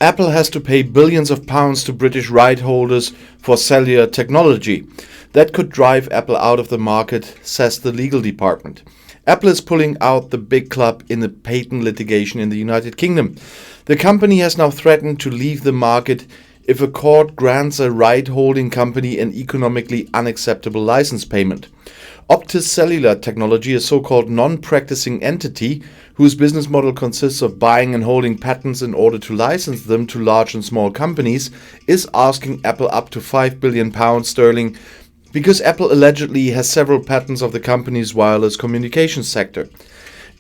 Apple has to pay billions of pounds to British right holders for cellular technology. That could drive Apple out of the market, says the legal department. Apple is pulling out the big club in the patent litigation in the United Kingdom. The company has now threatened to leave the market if a court grants a right-holding company an economically unacceptable license payment. Optus Cellular Technology, a so-called non-practicing entity whose business model consists of buying and holding patents in order to license them to large and small companies, is asking Apple up to £5 billion because Apple allegedly has several patents of the company's wireless communications sector.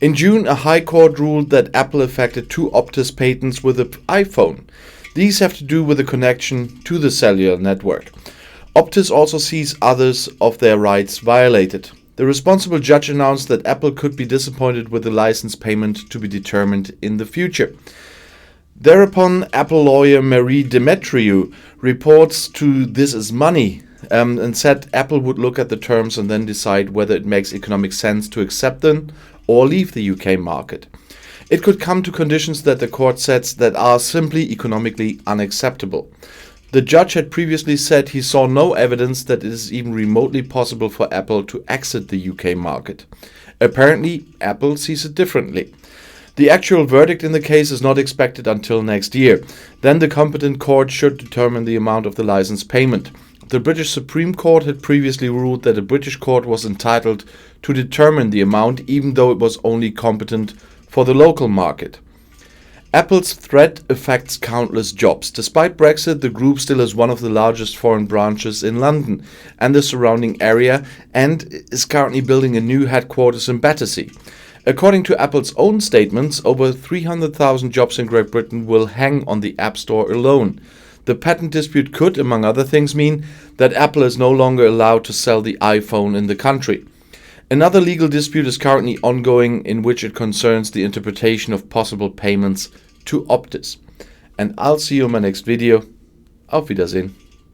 In June, a high court ruled that Apple affected two Optus patents with the iPhone. These have to do with the connection to the cellular network. Optus also sees others of their rights violated. The responsible judge announced that Apple could be disappointed with the license payment to be determined in the future. Thereupon, Apple lawyer Marie Demetriou reports to This Is Money and said Apple would look at the terms and then decide whether it makes economic sense to accept them or leave the UK market. It could come to conditions that the court sets that are simply economically unacceptable. The judge had previously said he saw no evidence that it is even remotely possible for Apple to exit the UK market. Apparently, Apple sees it differently. The actual verdict in the case is not expected until next year. Then the competent court should determine the amount of the license payment. The British Supreme Court had previously ruled that a British court was entitled to determine the amount, even though it was only competent for the local market. Apple's threat affects countless jobs. Despite Brexit, the group still has one of the largest foreign branches in London and the surrounding area and is currently building a new headquarters in Battersea. According to Apple's own statements, over 300,000 jobs in Great Britain will hang on the App Store alone. The patent dispute could, among other things, mean that Apple is no longer allowed to sell the iPhone in the country. Another legal dispute is currently ongoing in which it concerns the interpretation of possible payments to Optus. And I'll see you in my next video. Auf Wiedersehen.